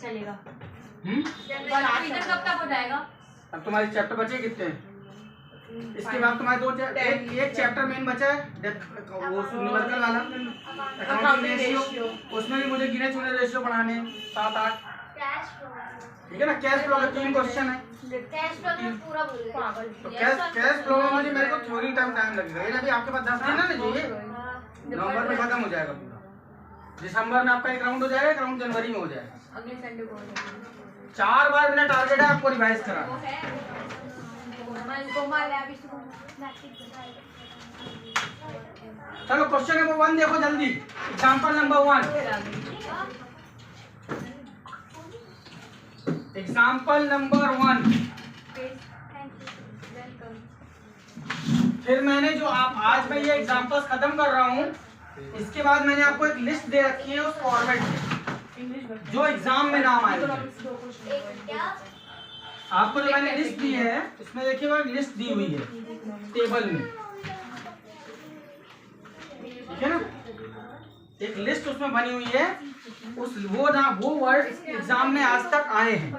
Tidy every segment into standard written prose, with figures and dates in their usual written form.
चलेगा। इधर कब तक हो जाएगा? अब तुम्हारे चैप्टर बचे कितने हैं? इसके बाद तुम्हारे दो एक चैप्टर मेन बचा है वो न्यूमेरिकल वाला अकाउंटिंग रेशियो, उसमें भी मुझे गिने चुने रेशियो पढ़ाने 7-8, ठीक है ना। कैश फ्लो का 3 क्वेश्चन है। कैश फ्लो में पूरा भूल गए। तो कैश फ्लो में मुझे मेरे को थोड़ी टाइम लगेगा। ये अभी आपके पास 10 दिन है ना जी, नवंबर में खत्म हो जाएगा पूरा। दिसंबर में आपका एक राउंड हो जाएगा, एक राउंड जनवरी में हो जाएगा। अगले संडे को 4 बार मेरा टारगेट है आपको रिवाइज कराना। चलो क्वेश्चन नंबर 1 देखो जल्दी। Example number 1। Example number 1। फिर मैंने जो आज मैं ये एग्जांपल्स खत्म कर रहा हूँ, इसके बाद मैंने आपको एक लिस्ट दे रखी है उस फॉर्मेट में जो एग्जाम में नाम आएगा। आपको जो मैंने लिस्ट दी है उसमें देखिए वो लिस्ट दी हुई है टेबल में, ठीक है ना। एक लिस्ट उसमें बनी हुई है, उस वो वर्ड एग्जाम में आज तक आए हैं।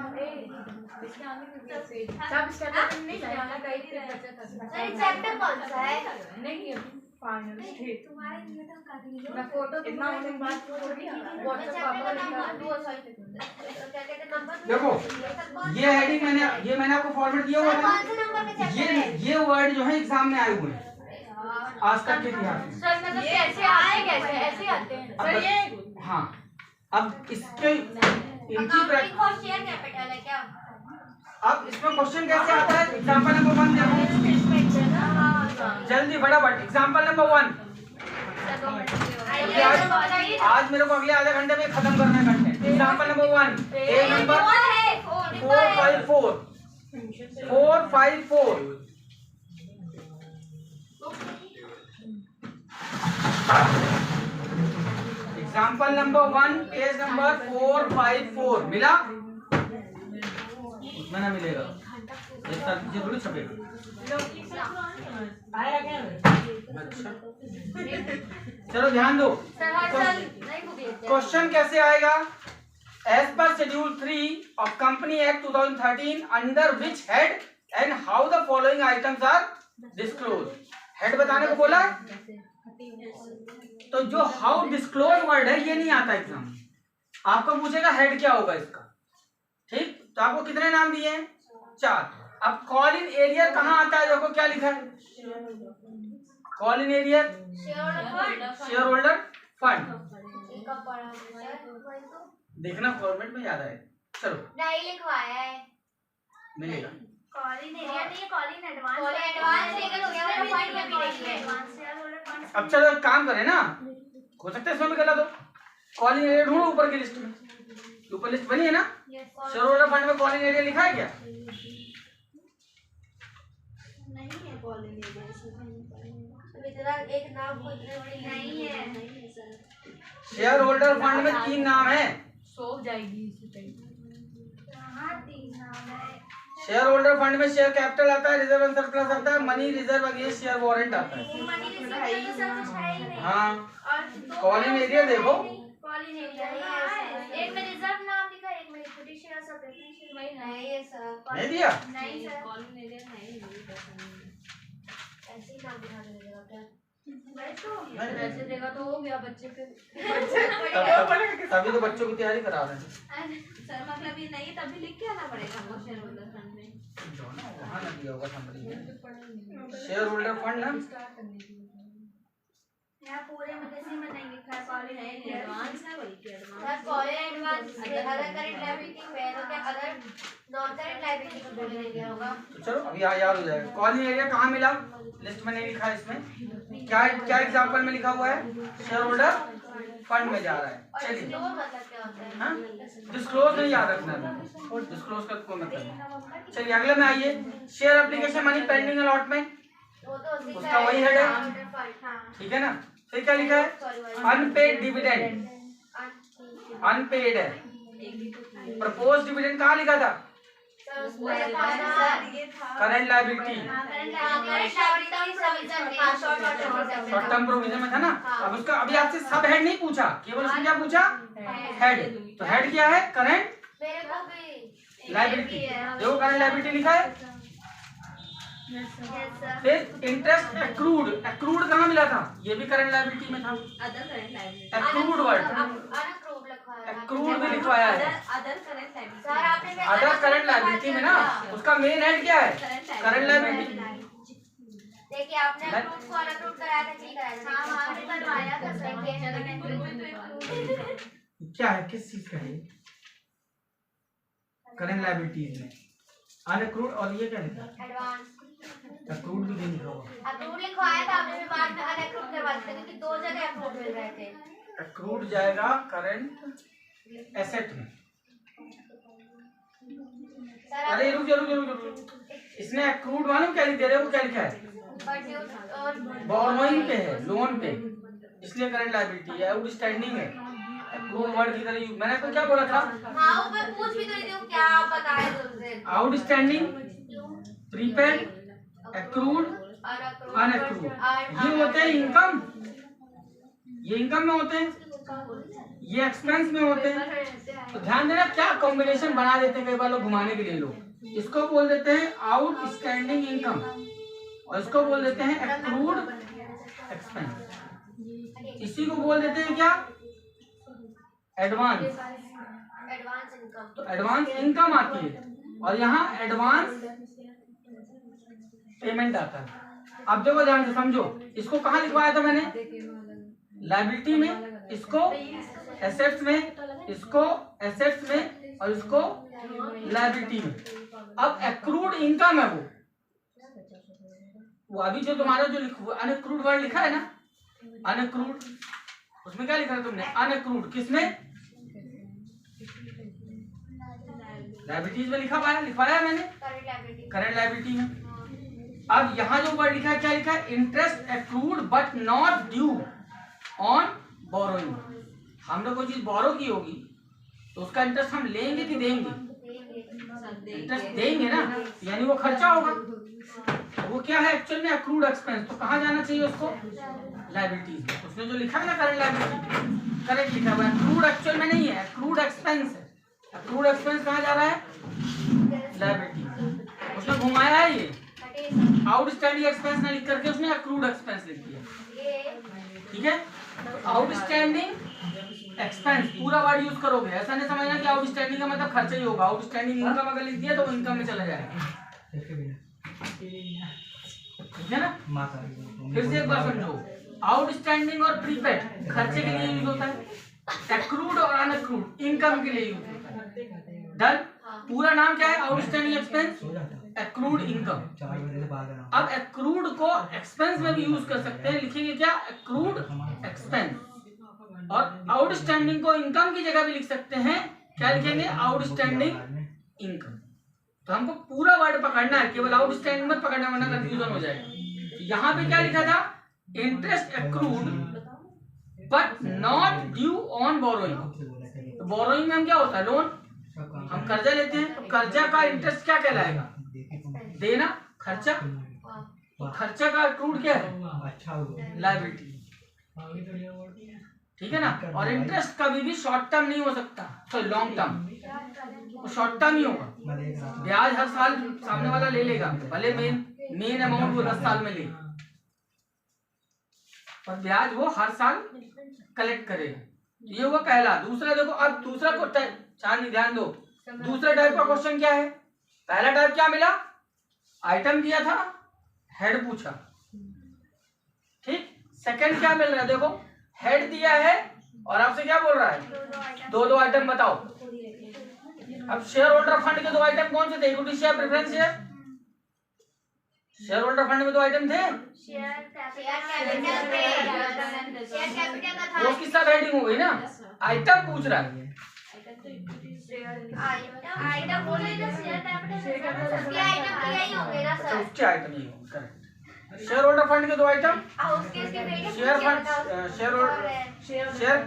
चैप्टर कौन सा है? देखो ये हेडिंग मैंने आपको फॉर्मेट दिया हुआ है। ये वर्ड जो है एग्जाम में आए हुए हैं आज तक के इतिहास में। सर मतलब कैसे आए? कैसे ऐसे आते हैं सर ये? हाँ, अब इसके इनकी शेयर कैपिटल है क्या? अब इसमें क्वेश्चन कैसे आता है? एग्जांपल नंबर 1 देखो जल्दी फटाफट। एग्जांपल नंबर 1 आज मेरे को अगले आधे घंटे में खत्म करना है content. Example number 1 page number 454 454। Example number 1 page number 454 मिला? उसमें ना मिलेगा, एक साथ जरूर छपेगा। अच्छा चलो ध्यान दो। क्वेश्चन कैसे आएगा? As per schedule 3 of company act 2013 under which head and how the following items are disclose. Head बताने को बोला, तो जो हाउ डिस्क्लोज वर्ड है ये नहीं आता एग्जाम। आपको पूछेगा हेड क्या होगा इसका, ठीक। तो आपको कितने नाम दिए हैं? 4। अब कॉल इन एरियर कहाँ आता है? देखो क्या लिखा है, call in arrear share holder fund. देखना फॉर्मेट में याद आए। चलो नहीं लिखवाया है, मिलेगा। कॉल इन एरिया नहीं, कॉल इन एडवांस लेकिन उसमें फंड में भी नहीं है। अब चलो एक काम करें ना, हो सकता है इसमें भी गलत हो। कॉल इन एरिया ढूंढो ऊपर की लिस्ट में, ऊपर लिस्ट बनी है ना, शेयर होल्डर फंड में कॉल इन एरिया लिखा है क्या? नहीं है कॉल इन एरिया इतना एक नाम को इतने बड़ी नहीं है। शेयर होल्डर फंड में 3 नाम है। सो जाएगी इसी टाइम। हाँ 3 नाम है। शेयर होल्डर फंड में शेयर कैपिटल आता है, रिजर्व एंड सरप्लस आता है, money reserve against share warrant आता है। मनी रिजर्व तो सब कुछ है ही नहीं। हाँ और कॉल इन एरिया देखो, कॉल इन एरिया एक में रिजर्व नाम लिखा है, एक में इक्विटी शेयर सब प्रेफरेंस शेयर वही नहीं है सर। नहीं दिया? नहीं सर, कॉल इन एरिया नहीं ऐसे ही नाम दिखा देगा क्या? वैसे देगा तो हो गया बच्चे पे। तभी तो बच्चों की तैयारी करा रहे हैं सर मतलब ये नहीं तभी लिख के आना पड़ेगा वो शेयर होल्डर फंड में। वहाँ ना दिया होगा समरी में शेयर होल्डर फंड ना। यहाँ पूरे में किसी में नहीं लिखा है कॉल इन एरिया। एडवांस है वही के advance. Sir call in advance अगर करेंट लायबिलिटी में तो क्या अगर नॉन करेंट लायबिलिटी को कॉल इन एरिया होगा। तो चलो अब याद हो जाएगा। कॉल इन एरिया कहाँ मिला? लिस्ट में नहीं लिखा है। इसमें क्या एग्जांपल में लिखा हुआ है? शेयर होल्डर फंड में जा रहा है। चलिए डिस्क्लोज मतलब क्या होता है? हाँ डिस्क्लोज नहीं याद रखना है, डिस्क्लोज का कोई मतलब नहीं। चलिए अगले में आइए। Share application money pending allotment, वो तो उसका वही हेड है, ठीक है ना। फिर क्या लिखा है? अनपेड डिविडेंड, अनपेड है। प्रपोज डिविडेंड कहाँ लिखा था? Current liability, short term provision में था ना। अब उसका अभी आपसे सब हेड नहीं पूछा, केवल उसने क्या पूछा? हेड। तो हेड क्या है? करंट मेरे को भी लायबिलिटी, देखो करंट लायबिलिटी लिखा है। Yes sir. फिर इंटरेस्ट एक्रूड, एक्रूड कहाँ मिला था? ये भी करंट लायबिलिटी में था। Other current liability, accrued word, unaccrued लिखा है। एक्रूड भी लिखवाया है। अदर करंट लायबिलिटी सर आपने अदर करंट लायबिलिटी में ना उसका मेन हेड क्या है? Current liability. देखिए आपने अक्रूड को अनअक्रूव्ड कराया था, नहीं कराया था? हां हमने करवाया था सर। क्या है, किस चीज का है? करंट लायबिलिटीज में अनअक्रूड, और ये क्या लिखा? एडवांस। एक्रूड भी नहीं लिखा होगा। अक्रूड लिखवाया था आपने, फिर बाद में अनअक्रूव्ड करवा दिया क्योंकि दो जगह अक्रूड मिल रहे थे। एक्रूड जाएगा करंट एसेट में। अरे रुक जा, रुक जा, रुक जा, रुक जा। इसने एक्रूड मालूम क्या लिख दे रहे हो? क्या लिखा है? बोरोइंग पे है, लोन पे, इसलिए करंट लायबिलिटी है। आउटस्टैंडिंग है, एक्रूड वर्ड की तरह मैंने आपको क्या बोला था? हां ऊपर पूछ भी तो रही थी, क्या आप बताए तुमसे? आउटस्टैंडिंग, प्रीपेड, एक्रूड, अनअक्रूड, ये होते हैं इनकम। ये इनकम में होते हैं, ये एक्सपेंस में होते हैं। तो ध्यान देना क्या कॉम्बिनेशन बना देते हैं कई बार लोग घुमाने के लिए। लोग इसको बोल देते हैं आउटस्टैंडिंग इनकम और इसको बोल देते हैं एक्रूड एक्सपेंस। इसी को बोल देते हैं क्या? एडवांस। इनकम। तो एडवांस इनकम आती है और यहाँ एडवांस पेमेंट आता है। अब देखो ध्यान से समझो, इसको कहाँ लिखवाया था मैंने? लायबिलिटी में, इसको एसेट्स में, इसको एसेट्स में और इसको लायबिलिटी में। अब एक्रूड इनकम है वो अभी जो तुम्हारा जो अनअक्रूड वर्ड लिखा है ना, अनअक्रूड, उसमें क्या लिखा है तुमने? अनअक्रूड किसमें? लायबिलिटीज में लिखवाया है मैंने, करंट लायबिलिटी में। अब यहाँ जो वर्ड लिखा है क्या लिखा है? Interest accrued but not due on borrowing. हम लोग कोई चीज बोरो की होगी तो उसका इंटरेस्ट हम लेंगे कि देंगे? इंटरेस्ट देंगे ना, यानी वो खर्चा होगा। वो क्या है एक्चुअल में? Accrued expense. तो कहाँ जाना चाहिए उसको? लायबिलिटीज में। उसने जो लिखा है ना करंट लायबिलिटी, करेक्ट लिखा हुआ है। एक्रूड एक्चुअल में नहीं है, एक्रूड एक्सपेंस है। एक्रूड एक्सपेंस कहाँ जा रहा है? लायबिलिटी। उसने घुमाया है, ये आउटस्टैंडिंग एक्सपेंस ना लिख करके उसने एक्रूड एक्सपेंस लिख दिया। ठीक है, तो आउटस्टैंडिंग एक्सपेंस पूरा वर्ड यूज करोगे। ऐसा नहीं समझना कि आउटस्टैंडिंग का मतलब खर्चा ही होगा। आउटस्टैंडिंग इनकम अगर लिख दिया तो वो इनकम में चला जाएगा। ठीक है ना? फिर से एक बार समझो, आउटस्टैंडिंग और प्रीपेड खर्चे के लिए यूज होता है, एक्रूड और अनअक्रूड इनकम के लिए यूज होता है। डन? पूरा नाम क्या है? Outstanding expense, accrued income. अब एक्रूड को एक्सपेंस में भी यूज कर सकते हैं, लिखेंगे क्या? Accrued expense. और आउटस्टैंडिंग को इनकम की जगह भी लिख सकते हैं, क्या लिखेंगे? Outstanding income. तो हमको पूरा वर्ड पकड़ना है, केवल आउटस्टैंडिंग मत पकड़ना वरना कंफ्यूजन हो जाएगा। यहाँ पे क्या लिखा था? Interest accrued but not due on borrowing. तो बोरोइंग में हम क्या होता है? लोन। हम कर्जा लेते हैं तो कर्जा का इंटरेस्ट क्या कहलाएगा? देना, खर्चा। तो खर्चा का एक्रूड क्या है? लायबिलिटी। ठीक है ना? और इंटरेस्ट कभी भी शॉर्ट टर्म नहीं हो सकता, तो लॉन्ग टर्म। वो शॉर्ट टर्म ही होगा। ब्याज हर साल सामने वाला ले लेगा, भले मेन अमाउंट वो 10 साल में ले, पर ब्याज वो हर साल कलेक्ट करेगा। ये हुआ पहला। दूसरा देखो, अब दूसरा को चांदी ध्यान दो, दूसरा टाइप का क्वेश्चन क्या है? पहला टाइप क्या मिला? आइटम दिया था, हेड पूछा। ठीक, सेकंड क्या मिल रहा है? देखो हेड दिया है और आपसे क्या बोल रहा है? दो आइटम बताओ। अब शेयर होल्डर फंड के 2 आइटम कौन से थे? Equity share, preference share. Share holder fund में 2 आइटम थे, वो किसका हेडिंग हो गई ना? आइटम पूछ रहा है। आइटम बोल रहे थे, शेयर कैपिटल उसके आइटम क्या ही होंगे ना सर? उसके आइटम ही होंगे, करेक्ट। शेयर होल्डर फंड के 2 item, share fund, share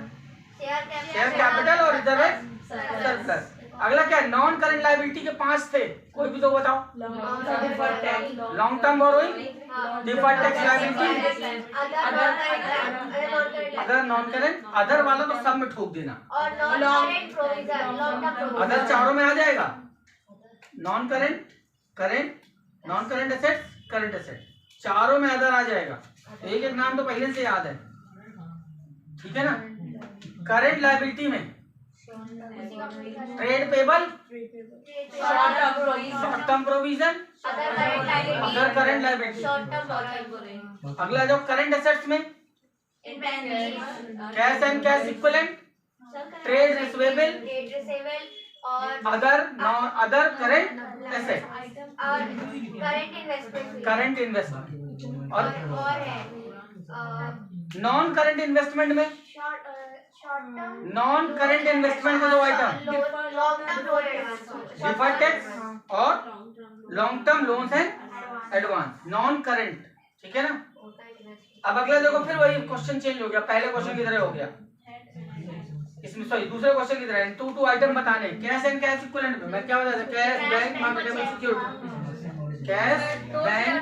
capital और रिजर्व सरप्लस। अगला क्या है, नॉन करंट लायबिलिटी के 5 थे, कोई भी तो बताओ। Long term borrowing, deferred tax liability, other non current, other वाला तो सब में ठोक देना, अदर चारों में आ जाएगा। Non current, current, non current asset, current asset, चारों में अदर आ जाएगा। एक एक नाम तो पहले से याद है, ठीक है ना। करंट लायबिलिटी में trade payable, short term provision, other current liability. अगला जो करंट एसेट्स में cash and cash equivalent, trade receivable, other none other current asset, current investment. और नॉन करंट इन्वेस्टमेंट में नॉन करंट इन्वेस्टमेंट के 2 item, deferred tax और long term loans and advance, non current, ठीक है ना। अब अगला देखो, फिर वही क्वेश्चन चेंज हो गया, पहले क्वेश्चन की तरह हो गया, इसमें सॉरी दूसरे क्वेश्चन की तरह 2 आइटम बताने, कैश एंड कैश इक्विवेलेंट में मैं क्या बता था, cash bank marketable security, cash bank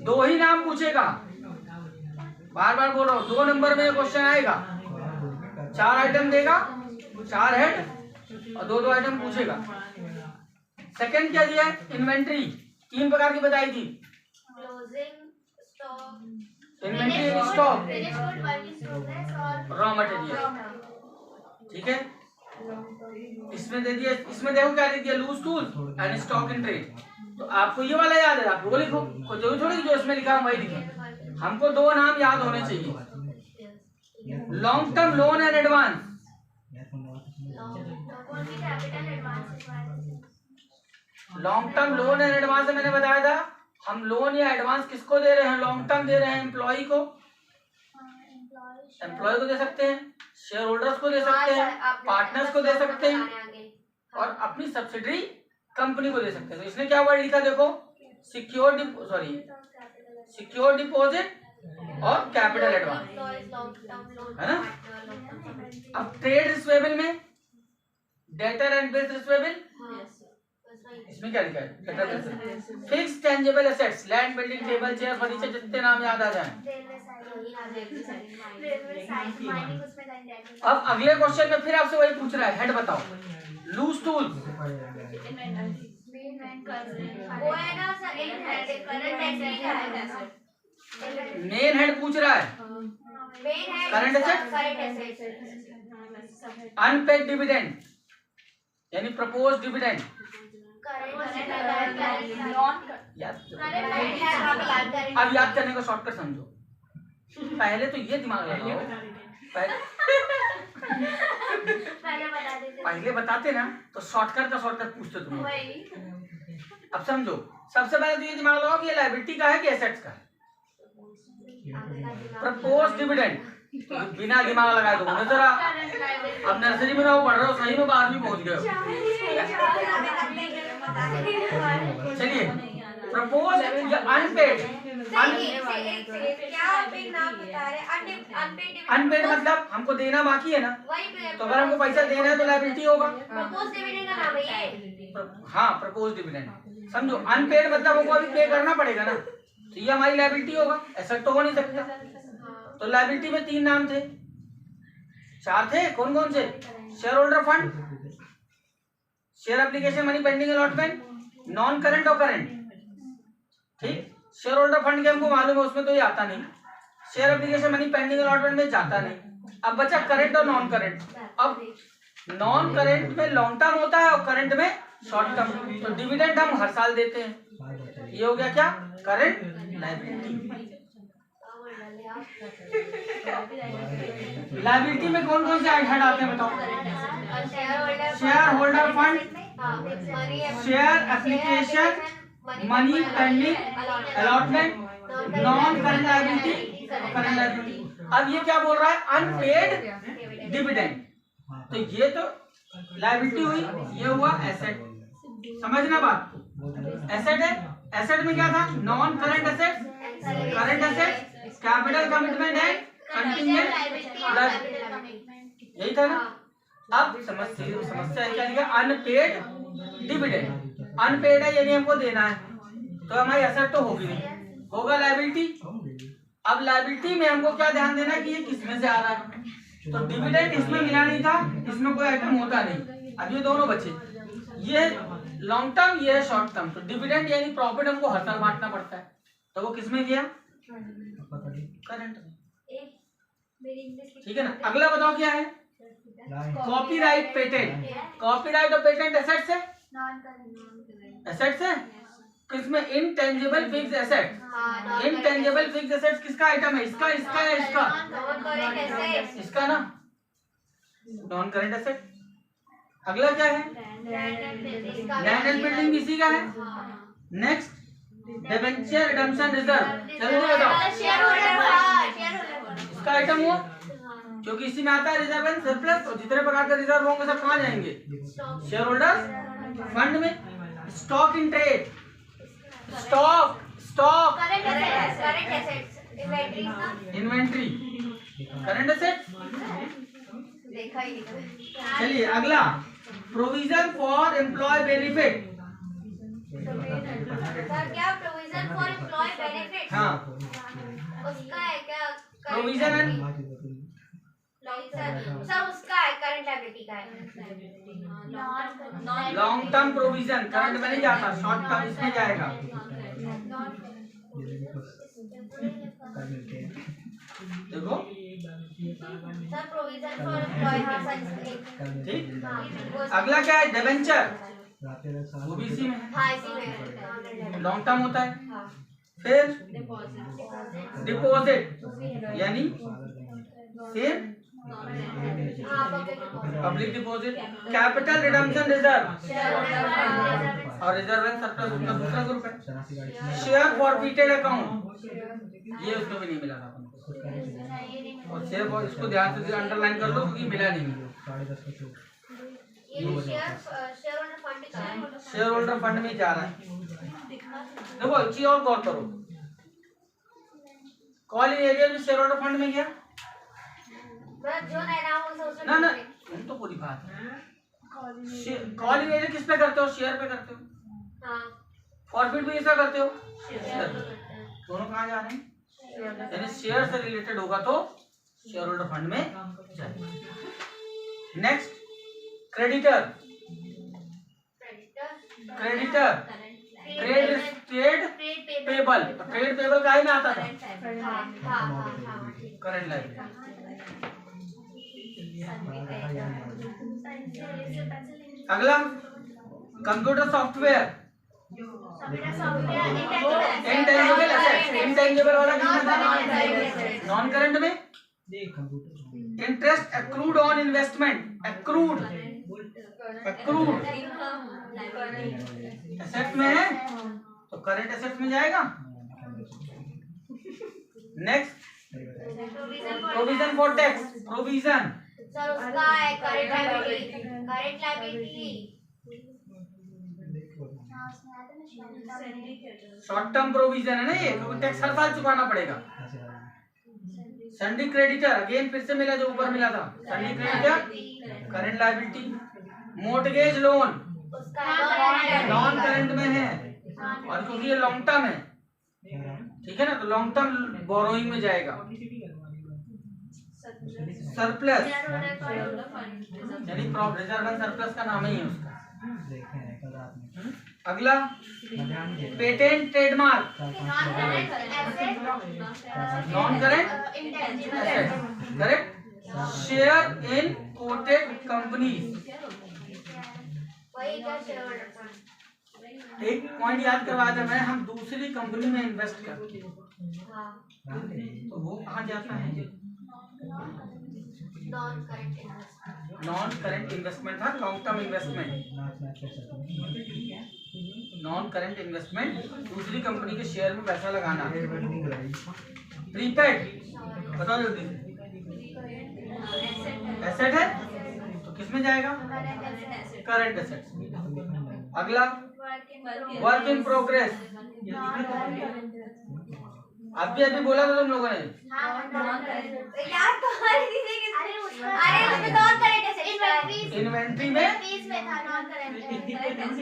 2 ही नाम पूछेगा, बार बार बोल रहा हूँ, 2 नंबर में क्वेश्चन आएगा, 4 आइटम देगा, 4 हेड और 2 आइटम पूछेगा। सेकंड क्या दिया है, इन्वेंट्री 3 प्रकार की बताई थी, इन्वेंट्री, स्टॉक, रॉ मटेरियल, ठीक है। इसमें दे दिया, इसमें देखो क्या दे दिया, loose tool and stock in trade. तो आपको ये वाला याद है, आप वो लिखो, कोई जरूरी थोड़ी जो इसमें लिखा है वही लिखे, हमको 2 नाम याद होने चाहिए। Long term loan and advance, long term loan and advance मैंने बताया था, हम लोन या एडवांस किसको दे रहे हैं, लॉन्ग टर्म दे रहे हैं एम्प्लॉय को, एम्प्लॉय को दे सकते हैं, शेयर होल्डर्स को दे सकते हैं, पार्टनर्स को दे सकते हैं और अपनी सब्सिडरी कंपनी को दे सकते हैं। तो इसने क्या वर्ड लिखा देखो, सिक्योर डिपॉजिट और कैपिटल एडवांस, है ना। अब ट्रेड रिसीवेबल में डेटर एंड बिल्स रिसीवेबल, इसमें क्या लिखा है, fix tangible assets, land, building, table, chair, furniture, जितने नाम याद आ जाएं। अब अगले क्वेश्चन में फिर आपसे वही पूछ रहा है, हेड बताओ, लूज टूल, मेन हेड पूछ रहा है, करंट एसेट, अनपेड डिविडेंड यानी प्रपोज डिविडेंड, अब याद करने का शॉर्टकट समझो, पहले तो ये दिमाग लगाओ, पहले बताते ना तो शॉर्टकट का शॉर्टकट पूछते तुम। अब समझो, सबसे पहले तो ये दिमाग लगाओ कि ये लायबिलिटी का है कि एसेट्स का है। प्रपोज डिविडेंड, तो बिना दिमाग लगाए तो बोलो जरा, अब नर्सरी में ना पढ़ रहे हो, सही में 12वीं पहुंच गए हो। चलिए, प्रपोज या अनपेड, अनपेड मतलब हमको देना बाकी है ना, तो अगर हमको पैसा देना है तो लायबिलिटी होगा। हाँ, प्रपोज डिविडेंड समझो, अनपेड मतलब हमको अभी पे करना पड़ेगा ना, तो ये हमारी लायबिलिटी होगा, एसेट तो हो नहीं सकता। तो लायबिलिटी में 3 नाम थे, 4 थे, कौन कौन से, share holder fund, share application, money pending allotment, non current और करंट, ठीक। शेयर होल्डर फंड के हमको मालूम है, उसमें तो ये आता नहीं, share application, money pending allotment में जाता नहीं। अब बचा करंट और नॉन करंट। अब नॉन करंट में लॉन्ग टर्म होता है और करंट में शॉर्ट टर्म, तो डिविडेंड हम हर साल देते हैं, ये हो गया क्या, करंट लायबिलिटी। लायबिलिटी में कौन कौन से हेड आते हैं बताओ, share holder fund, share application, money pending allotment, non current liability, current liability. अब ये क्या बोल रहा है, अनपेड डिविडेंड, तो ये तो लायबिलिटी हुई, ये हुआ एसेट। समझना बात, एसेट है, एसेट में क्या था, non current asset, current asset, capital commitment है, कंटिजेंट, यही था ना। अब समस्या क्या लिखा, अनपेड डिविडेंड। अनपेड है यानी हमको देना है, तो हमारी एसेट तो होगी नहीं, होगा लायबिलिटी। अब लायबिलिटी में हमको क्या ध्यान देना कि ये किसमें से आ रहा है, तो डिविडेंड इसमें मिला नहीं था, इसमें कोई आइटम होता नहीं, अब ये दोनों बचे, ये लॉन्ग टर्म ये शॉर्ट टर्म। तो डिविडेंड यानी प्रॉफिट हमको हर साल बांटना पड़ता है, तो वो किसमें गया, करंट। ठीक है ना। अगला बताओ क्या है, कॉपीराइट पेटेंट। कॉपीराइट और पेटेंट एसेट्स है, एसेट्स है किसमें, intangible fixed asset. Intangible fixed assets किसका आइटम है, इसका, इसका या इसका, इसका ना, नॉन करेंट एसेट। अगला क्या है, लैंड एंड बिल्डिंग इसी का है। नेक्स्ट डिबेंचर रिडेम्पशन रिजर्व, जल्दी बताओ इसका आइटम हुआ, क्योंकि इसी में आता है रिजर्व एंड सरप्लस, और जितने प्रकार के रिजर्व होंगे सब कहाँ जाएंगे, शेयर होल्डर्स फंड में। Stock in trade, stock stock inventory current asset. चलिए अगला, प्रोविजन फॉर एम्प्लॉय बेनिफिट। क्या प्रोविजन फॉर एम्प्लॉय बेनिफिट, हाँ उसका है क्या, प्रोविजन एंड सर उसका है, करंट लायबिलिटी का है, लॉन्ग टर्म प्रोविजन करंट में नहीं जाता, शॉर्ट टर्म इसमें जाएगा। देखो सर प्रोविजन फॉर एम्प्लॉय, ठीक। अगला क्या है, डिबेंचर, वो भी इसी में है, लॉन्ग टर्म होता है। फिर डिपॉजिट यानी same public deposit. Capital redemption reserve और रिजर्व एंड सरप्लस उसका दूसरा ग्रुप है। शेयर फॉरफिटेड अकाउंट, ये उसमें भी नहीं मिला था हमको, और शेयर फॉर इसको ध्यान से अंडरलाइन कर लो क्योंकि मिला नहीं। शेयर होल्डर फंड में जा रहा है। देखो एक चीज और गौर करो, कॉल इन एरियर में शेयर होल्डर फंड में गया ना, ना तुम तो पूरी बात है। कॉल इन एरियर किस पे करते हो, शेयर पे करते हो, फॉरफिट भी ऐसा करते हो, शेयर। दोनों कहाँ जा रहे हैं, यानी शेयर से रिलेटेड होगा तो शेयर होल्डर फंड में जाएगा। Next creditor, creditor trade payable, trade payable का ही में आता था, करंट लायबिलिटी। अगला computer software, intangible asset, intangible वाला किसमें था, नॉन करंट में। Interest accrued on investment, accrued accrued asset में है तो करंट एसेट में जाएगा। Next provision for tax, provision sir उसका है current liability, current liability short term provision है ना ये, क्योंकि टैक्स हर साल चुकाना पड़ेगा। संडी क्रेडिटर, अगेन फिर से मिला जो ऊपर मिला था, sundry creditor current liability. Mortgage loan non current में है, और क्योंकि ये लॉन्ग टर्म है, ठीक है ना, तो लॉन्ग टर्म बोरोइंग में जाएगा। सरप्लस यानी रिजर्व एंड सरप्लस का नाम ही है उसका। अगला patent trademark, non current asset, correct. Share in coated companies, एक पॉइंट याद करवा दें मैं, हम दूसरी कंपनी में इन्वेस्ट करते हैं तो वो कहाँ जाता है, नॉन करेंट इन्वेस्टमेंट था, long term investment. Non current investment दूसरी कंपनी के शेयर में पैसा लगाना। प्रीपेड बताओ जल्दी, एसेट है तो किसमें जाएगा, करंट एसेट। अगला वर्क इन प्रोग्रेस, अभी बोला था तुम लोगों ने, अरे उसमें तो और करेंट है इन्वेंट्री में में था नॉन करेंट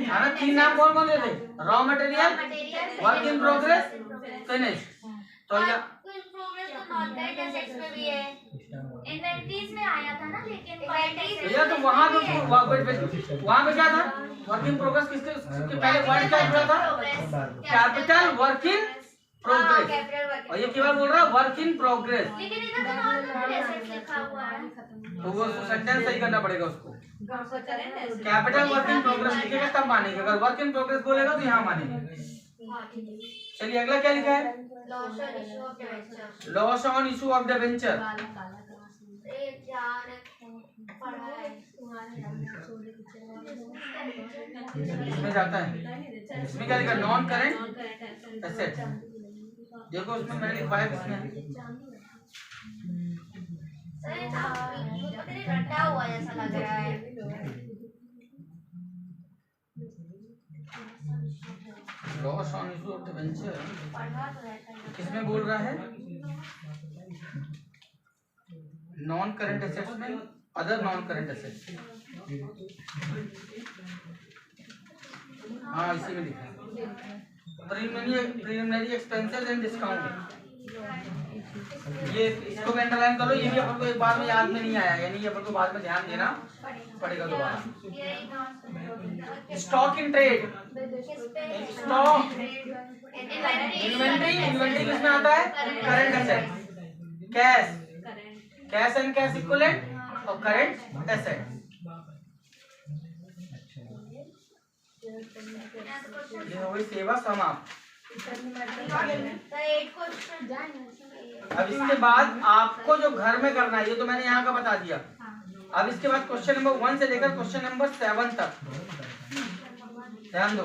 हाँ ना, 3 नाम कौन कौन से थे? Raw material, work in progress, finish. तो या प्रोग्रेस तो नॉन करेंट एसेट्स में भी है, इन्वेंटरीज में आया था ना, लेकिन भैया तो वहाँ पे क्या था? वर्क इन प्रोग्रेस किसके पहले वर्ड क्या जुड़ा था? Capital work in progress. और ये केवल बोल रहा है वर्क इन प्रोग्रेस, लेकिन इधर तो नॉन करेंट एसेट्स लिखा हुआ है, तो वो सेंटेंस सही करना पड़ेगा उसको। कैपिटल वर्क इन प्रोग्रेस लिखेगा तब मानेंगे, अगर वर्क इन प्रोग्रेस बोलेगा तो यहाँ मानेंगे। चलिए अगला क्या लिखा है? Loss on issue of debenture. इसमें जाता है, इसमें क्या लिखा? Non current asset. देखो उसमें मैंने लिखवाया किसमें? रटा हुआ जैसा लग रहा है। Loss on issue of debenture किसमें बोल रहा है? नॉन करंट एसेट्स में, अदर नॉन करंट एसेट्स। हाँ इसी में लिखा है प्रीलिमिनरी एक्सपेंसेस एंड डिस्काउंट। ये इसको भी अंडरलाइन करो, ये भी अपन को एक बार में याद में नहीं आया, यानी अपन को बाद में ध्यान देना पड़ेगा दोबारा। Stock in trade, stock inventory किसमें आता है? Current asset. Cash and cash equivalent और करंट एसेट। ये हो गई सेवा समाप्त। अब इसके बाद आपको जो घर में करना है, ये तो मैंने यहाँ का बता दिया। अब इसके बाद क्वेश्चन नंबर 1 से लेकर क्वेश्चन नंबर 7 तक ध्यान दो।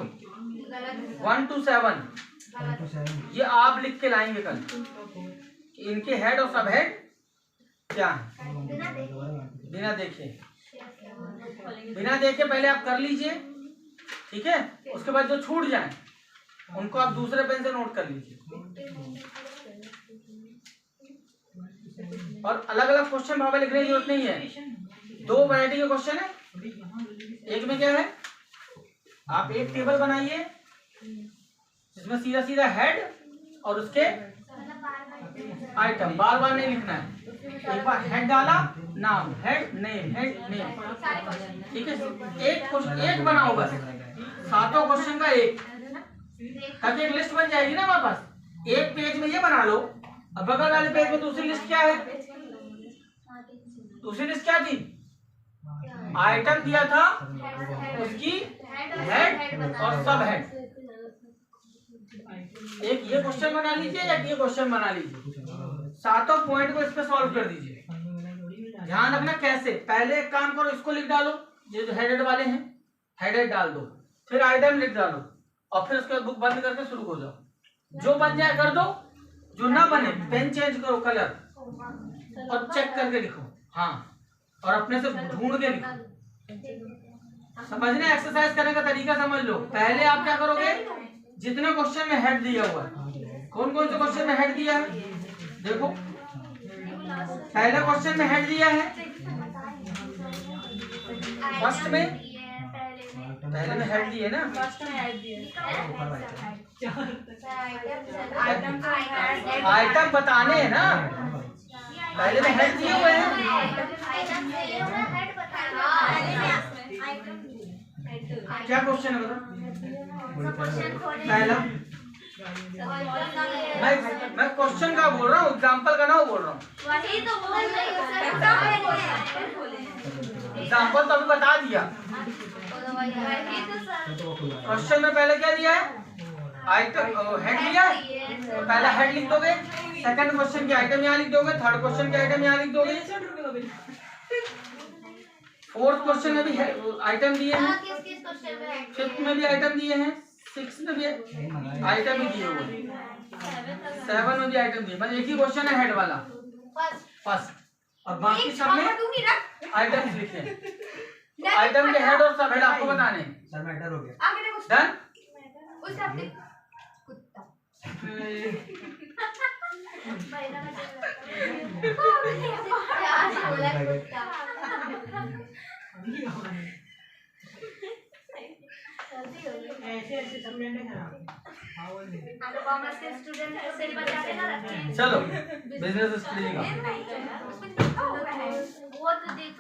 1 to 7 ये आप लिख के लाएंगे कल। इनके हेड और सब हेड क्या है बिना देखे पहले आप कर लीजिए, ठीक है। उसके बाद जो छूट जाए उनको आप दूसरे पेन से नोट कर लीजिए। और अलग अलग क्वेश्चन वहां पे लिखने की जरूरत नहीं है। 2 वैरायटी के क्वेश्चन है। एक में क्या है, आप एक टेबल बनाइए जिसमें सीधा सीधा हेड और उसके आइटम, बार बार नहीं लिखना है। एक बार हेड डाला, नाम, हेड नेम, ठीक है। एक बनाओ बस, 7 क्वेश्चन का एक, ताकि एक लिस्ट बन जाएगी ना हमारे पास। एक पेज में ये बना लो, अब बगल वाले पेज में दूसरी लिस्ट क्या है? दूसरी लिस्ट क्या थी? आइटम दिया था, उसकी हेड और सब हेड। एक ये क्वेश्चन बना लीजिए, या ये क्वेश्चन बना लीजिए। 7 पॉइंट को इस पे सॉल्व कर दीजिए। ध्यान रखना कैसे। पहले एक काम करो, इसको लिख डालो, ये जो हेडेड वाले हैं हेडेड डाल दो, फिर आइटम लिख डालो, और फिर उसके बाद बुक बंद करके शुरू हो जाओ। जो बन जाए कर दो, जो ना बने पेन चेंज करो कलर और चेक करके लिखो। हाँ, और अपने से ढूंढ के लिखो। समझने एक्सरसाइज करने का तरीका समझ लो। पहले आप क्या करोगे, जितने क्वेश्चन में हेड दिया हुआ है, कौन कौन से क्वेश्चन में हेड दिया है देखो। पहले क्वेश्चन में हेड दिया है, फर्स्ट में पहले में हेड दिए ना, आइटम बताने हैं ना, पहले में हेड दिए हुए हैं। क्या क्वेश्चन है बताओ? पहला मैं क्वेश्चन का बोल रहा हूँ, एग्जाम्पल का ना बोल रहा हूँ। वही तो बोल रही हूँ। एग्जाम्पल तो अभी बता दिया। क्वेश्चन में पहले क्या दिया है? आइटम हेड दिया, तो पहला हेड लिख दोगे, सेकंड क्वेश्चन के आइटम यहाँ लिख दोगे, थर्ड क्वेश्चन के आइटम यहाँ लिख दोगे, फोर्थ क्वेश्चन में भी आइटम दिए हैं, फिफ्थ में भी आइटम दिए हैं, सिक्स में भी आइटम ही दिए हुए, 7 में भी आइटम दिए। मतलब एक ही क्वेश्चन है हेड वाला फर्स्ट, और बाकी सब में आइटम लिखे हैं। आइटम के हेड और सब हेड आपको बताने हैं। सर मैटर हो गया। डन। महिला में प्यार से बोला कुत्ता। ऐसे समझने खराब। कॉमर्स के स्टूडेंट को सिर बचा के ना रखें। चलो बिजनेस स्टडी का वो तो देख